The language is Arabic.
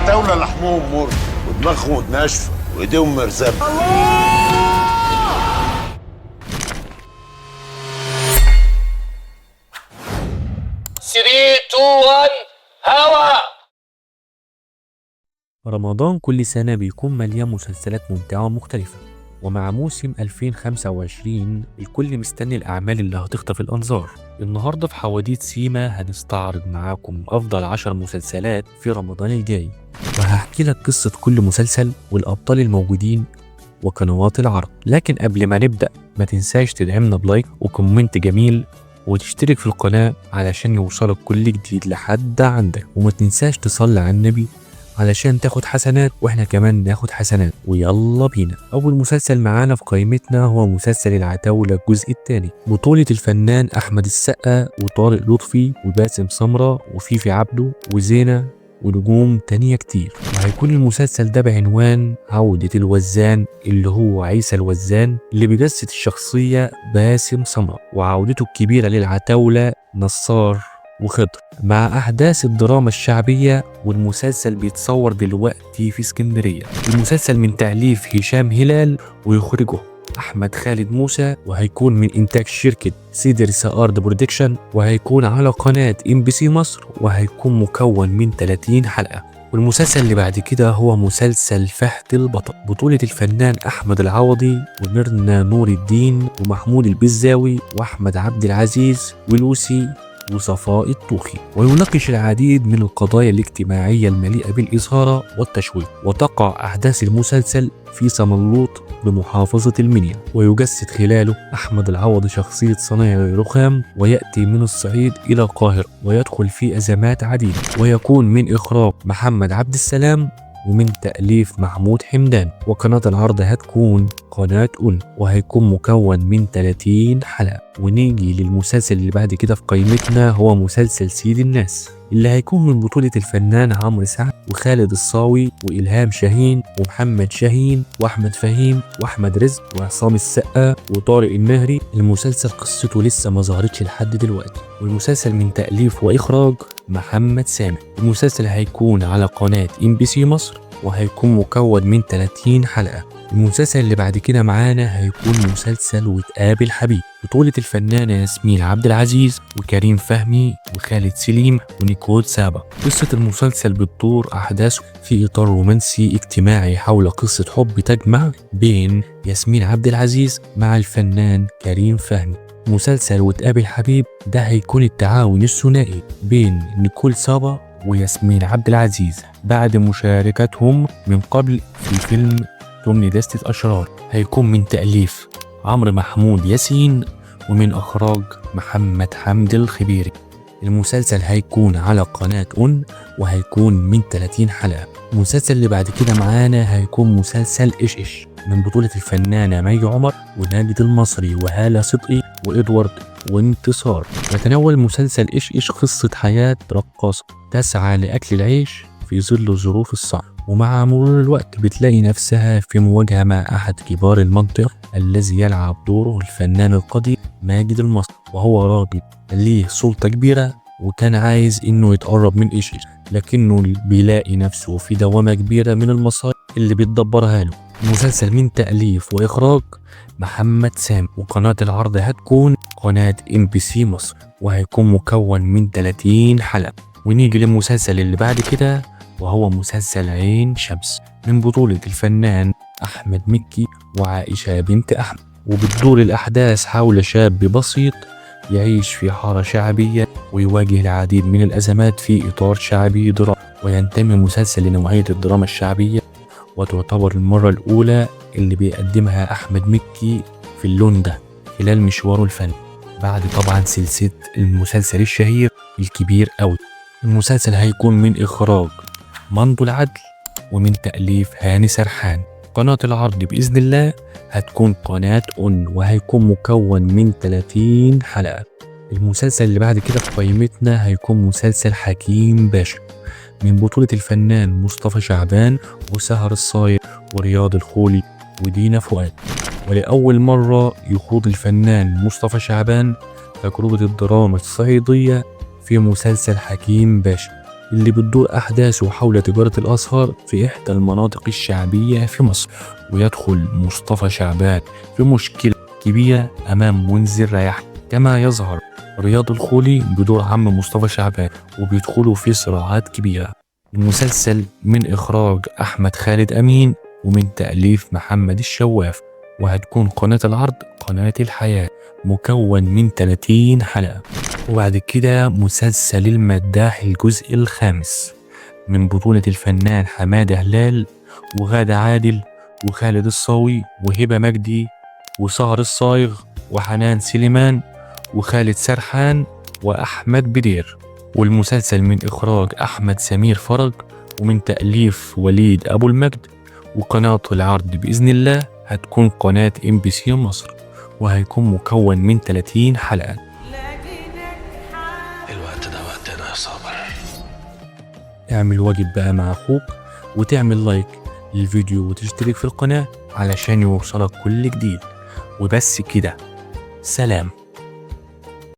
العتاولة لحمهم مر ودماغهم ناشفة وايديهم مرزبة. سري 2 1 هوا. رمضان كل سنة بيكون مليان مسلسلات ممتعة ومختلفة، ومع موسم 2025 الكل مستني الأعمال اللي هتخطف الأنظار. النهاردة في حواديت سيما هنستعرض معاكم أفضل 10 مسلسلات في رمضان الجاي، وهحكي لك قصة كل مسلسل والأبطال الموجودين وقنوات العرض. لكن قبل ما نبدأ ما تنساش تدعمنا بلايك وكومنت جميل وتشترك في القناة علشان يوصلك كل جديد لحد عندك، وما تنساش تصلي على النبي علشان تاخد حسنات واحنا كمان ناخد حسنات. ويلا بينا. اول مسلسل معانا في قائمتنا هو مسلسل العتاولة الجزء الثاني، بطولة الفنان احمد السقا وطارق لطفي وباسم سمرة وفيفي عبده وزينة ونجوم تانية كتير. وهيكون المسلسل ده بعنوان عودة الوزان، اللي هو عيسى الوزان اللي بيجسد الشخصية باسم سمرة، وعودته الكبيرة للعتاولة نصار وخضر مع أحداث الدراما الشعبية. والمسلسل بيتصور دلوقتي في اسكندرية. المسلسل من تأليف هشام هلال ويخرجه أحمد خالد موسى، وهيكون من إنتاج شركة سيدر سأرد برودكشن، وهيكون على قناة MBC مصر، وهيكون مكون من 30 حلقة. والمسلسل اللي بعد كده هو مسلسل فهد البطل، بطولة الفنان أحمد العوضي وميرنا نور الدين ومحمود البزاوي وأحمد عبد العزيز ولوسي وصفاء الطوخي. ويناقش العديد من القضايا الاجتماعية المليئة بالإثارة والتشويق. وتقع أحداث المسلسل في سمنلوط بمحافظة المنيا، ويجسد خلاله أحمد العوضي شخصية صنايعي الرخام، ويأتي من الصعيد إلى القاهرة ويدخل في أزمات عديدة. ويكون من إخراج محمد عبد السلام ومن تأليف محمود حمدان. وقناة العرض هتكون قناة أون، وهيكون مكون من 30 حلقة. ونيجي للمسلسل اللي بعد كده في قائمتنا هو مسلسل سيد الناس، اللي هيكون من بطولة الفنان عمرو سعد وخالد الصاوي وإلهام شاهين ومحمد شاهين وأحمد فهيم وأحمد رزق وعصام السقا وطارق النهري. المسلسل قصته لسه ما ظهرتش لحد دلوقتي، والمسلسل من تأليف وإخراج محمد سامي. المسلسل هيكون على قناة MBC مصر، وهيكون مكون من 30 حلقة. المسلسل اللي بعد كده معانا هيكون مسلسل وتقابل حبيب، بطولة الفنانة ياسمين عبد العزيز وكريم فهمي وخالد سليم ونيكول سابا. قصة المسلسل بتدور أحداثه في إطار رومانسي اجتماعي حول قصة حب تجمع بين ياسمين عبد العزيز مع الفنان كريم فهمي. مسلسل وتقابل حبيب ده هيكون التعاون الثنائي بين نيكول سابا وياسمين عبد العزيز بعد مشاركتهم من قبل في فيلم ضمن دستة أشرار. هيكون من تأليف عمرو محمود ياسين ومن إخراج محمد حمد الخبيري. المسلسل هيكون على قناة أون، وهيكون من 30 حلقة. المسلسل اللي بعد كده معانا هيكون مسلسل إيش إيش من بطولة الفنانة مي عمر وناجد المصري وهالة صدقي وإدوارد وانتصار. يتناول مسلسل إيش إيش قصة حياة رقاصة تسعى لأكل العيش في ظل الظروف الصعبة، ومع مرور الوقت بتلاقي نفسها في مواجهة مع أحد كبار المنطقة الذي يلعب دوره الفنان القدير ماجد المصري، وهو راجل ليه سلطة كبيرة وكان عايز إنه يتقرب من إيش إيش، لكنه بيلاقي نفسه في دوامة كبيرة من المصايب اللي بتدبرها له. المسلسل من تأليف وإخراج محمد سامي، وقناة العرض هتكون قناة MBC مصر، وهيكون مكون من 30 حلقة. ونيجي للمسلسل اللي بعد كده وهو مسلسل عين شمس من بطولة الفنان أحمد مكي وعائشة بنت أحمد. وبتدور الأحداث حول شاب بسيط يعيش في حارة شعبية ويواجه العديد من الأزمات في إطار شعبي درامي. وينتمي المسلسل لنوعية الدراما الشعبية، وتعتبر المرة الأولى اللي بيقدمها أحمد مكي في اللون ده خلال مشواره الفني، بعد طبعا سلسلة المسلسل الشهير الكبير أوي. المسلسل هيكون من إخراج مندو العدل ومن تأليف هاني سرحان. قناة العرض بإذن الله هتكون قناة أون، وهيكون مكون من 30 حلقة. المسلسل اللي بعد كده في قائمتنا هيكون مسلسل حكيم باشا من بطولة الفنان مصطفى شعبان وسهر الصايغ ورياض الخولي ودينا فؤاد. ولأول مرة يخوض الفنان مصطفى شعبان تجربة الدراما الصعيدية في مسلسل حكيم باشا. اللي بتدور أحداثه حول تجارة الأزهار في إحدى المناطق الشعبية في مصر. ويدخل مصطفى شعبان في مشكلة كبيرة أمام منذر رياح. كما يظهر رياض الخولي بدور عم مصطفى شعبان، وبيدخلوا في صراعات كبيرة. المسلسل من إخراج أحمد خالد أمين ومن تأليف محمد الشواف، وهتكون قناة العرض قناة الحياة، مكون من 30 حلقة. وبعد كده مسلسل المداح الجزء الخامس من بطولة الفنان حمادة هلال وغادة عادل وخالد الصاوي وهبة مجدي وسهر الصايغ وحنان سليمان وخالد سرحان وأحمد بدير. والمسلسل من إخراج أحمد سمير فرج ومن تأليف وليد أبو المجد. وقناة العرض بإذن الله هتكون قناة MBC مصر، وهيكون مكون من 30 حلقة. الوقت ده وقتنا يا صابر. اعمل واجب بقى مع أخوك، وتعمل لايك للفيديو وتشترك في القناة علشان يوصلك كل جديد. وبس كده، سلام.